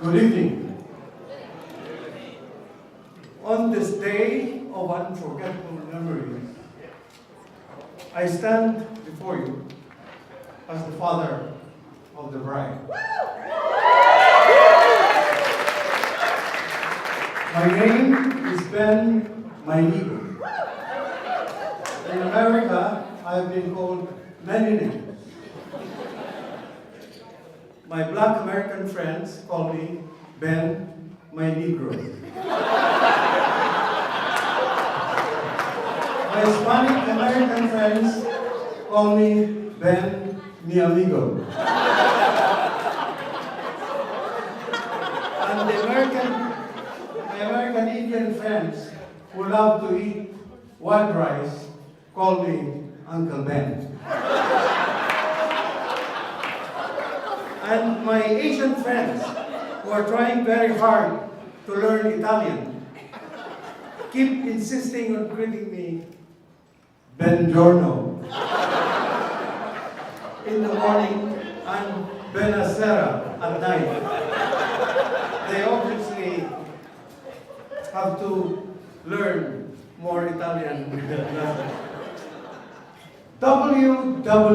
Good evening. On this day of unforgettable memories, I stand before you as the father of the bride. My name is Maynigo. In America, I have been called Maynigo. My black American friends call me Maynigo. My Hispanic American friends call me mi amigo. And my American Indian friends who love to eat white rice call me Uncle Ben. And my Asian friends who are trying very hard to learn Italian keep insisting on greeting me Buongiorno in the morning and Buonasera at night. They obviously have to learn more Italian. www.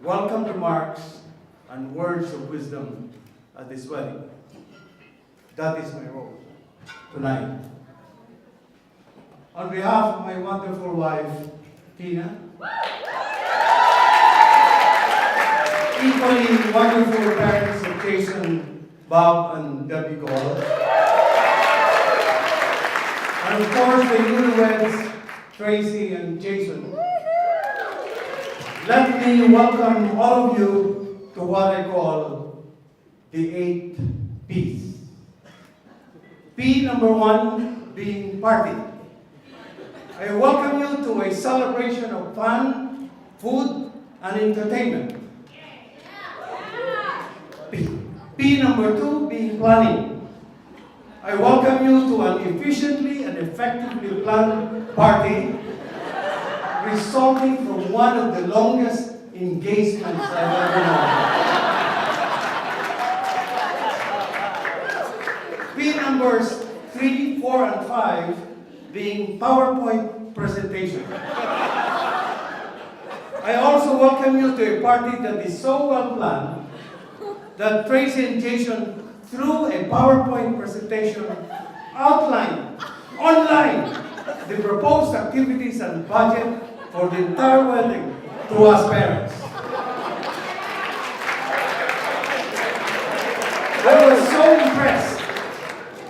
Welcome remarks and words of wisdom at this wedding. That is my role tonight. On behalf of my wonderful wife, Tina, equally wonderful parents of Jason, Bob, and Debbie Gall, and of course the newlyweds, Traci and Jason, let me welcome all of you to what I call the 8 P's. P number 1 being party. I welcome you to a celebration of fun, food, and entertainment. P number 2 being planning. I welcome you to an efficiently and effectively planned party resulting from one of the longest engagements I've ever known. P numbers 3, 4, and 5 being PowerPoint presentation. I also welcome you to a party that is so well planned that Traci and Jason, through a PowerPoint presentation, outlined online the proposed activities and budget for the entire wedding to us parents. I was so impressed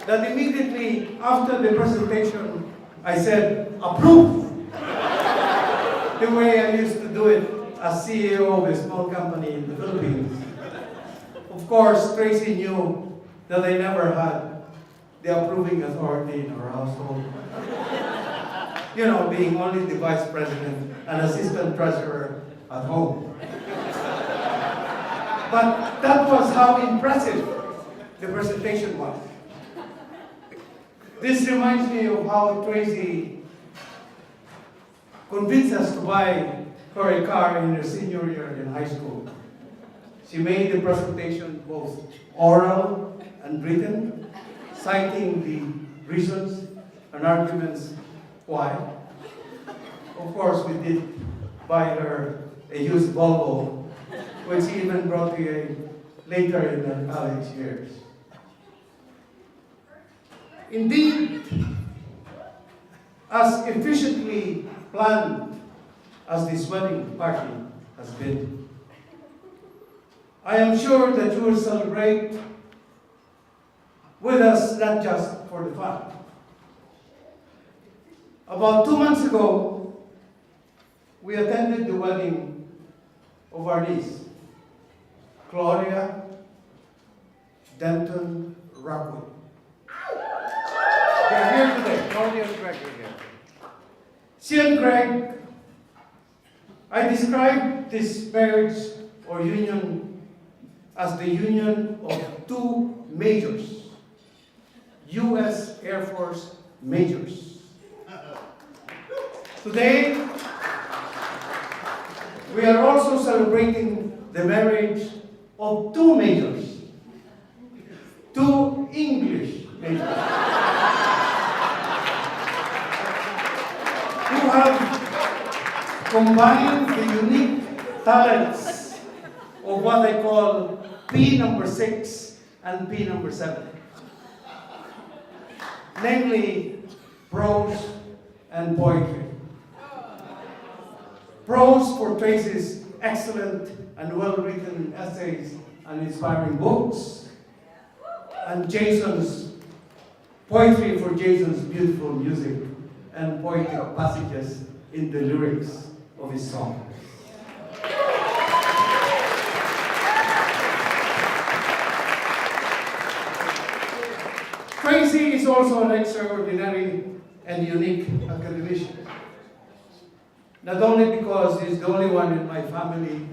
that immediately after the presentation, I said, approve! The way I used to do it as CEO of a small company in the Philippines. Of course, Traci knew that I never had the approving authority in our household. You know, being only the vice president and assistant treasurer at home. But that was how impressive the presentation was. This reminds me of how Traci convinced us to buy her a car in her senior year in high school. She made the presentation both oral and written, citing the reasons and arguments why. Of course, we did buy her a used Volvo, which she even brought here later in her college years. Indeed, as efficiently planned as this wedding party has been, I am sure that you will celebrate with us not just for the fun. About 2 months ago, we attended the wedding of our niece, Gloria Denton Rockwood. They're here today. Claudia and Greg are here. She and Greg, I describe this marriage or union as the union of 2 majors, U.S. Air Force majors. Today, we are also celebrating the marriage of two majors, two English majors, who have combined the unique talents of what I call P number 6 and P number 7. Namely, prose and poetry. Prose for Traci's excellent and well-written essays and inspiring books, and Jason's poetry for Jason's beautiful music and poetic passages in the lyrics of his songs. Traci is also an extraordinary and unique academician. Not only because he's the only one in my family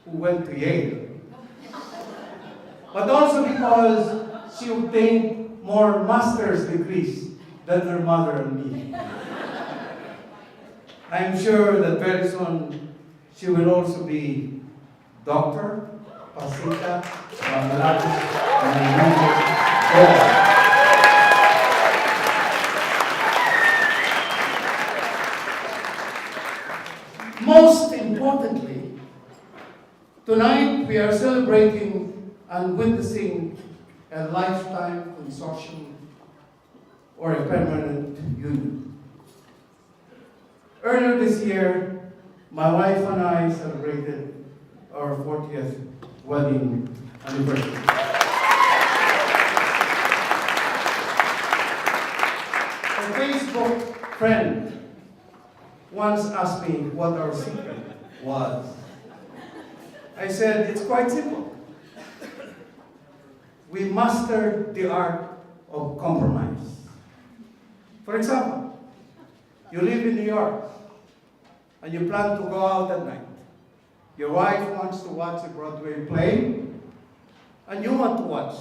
who went to Yale, but also because she obtained more master's degrees than her mother and me. I am sure that very soon she will also be Dr. Pasita Bangladesh Maynigo. Most importantly, tonight we are celebrating and witnessing a lifetime consortium or a permanent union. Earlier this year, my wife and I celebrated our 40th wedding anniversary. A Facebook friend once asked me what our secret was. I said, it's quite simple. We mastered the art of compromise. For example, you live in New York and you plan to go out at night. Your wife wants to watch a Broadway play and you want to watch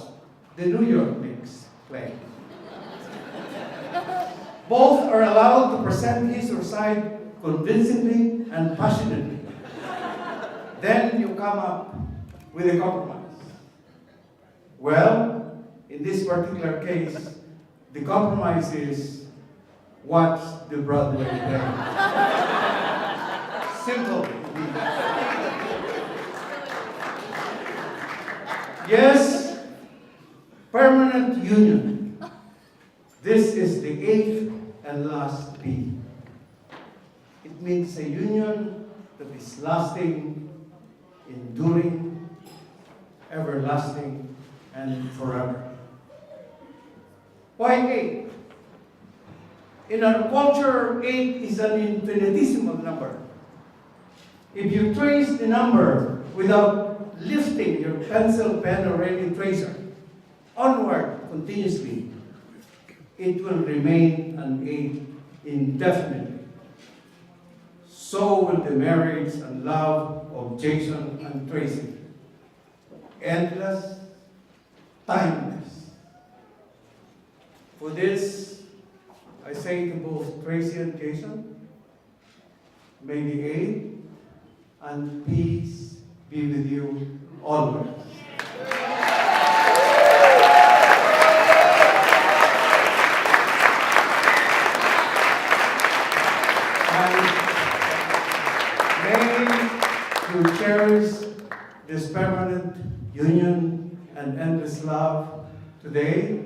the New York Knicks play. Both are allowed to present his or her side convincingly and passionately. Then you come up with a compromise. Well, in this particular case, the compromise is watch the Broadway play. Simple. Yes, permanent union. This is the 8th and last P. It means a union that is lasting, enduring, everlasting, and forever. Why 8? In our culture, 8 is an infinitesimal number. If you trace the number without lifting your pencil, pen, or any tracer onward continuously, it will remain an 8 indefinitely. So will the marriage and love of Jason and Traci. Endless, timeless. For this, I say to both Traci and Jason, may the 8 and peace be with you always. To cherish this permanent union and endless love today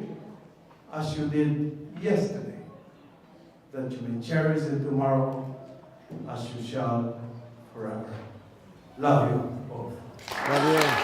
as you did yesterday, that you may cherish it tomorrow as you shall forever. Love you both. Love you.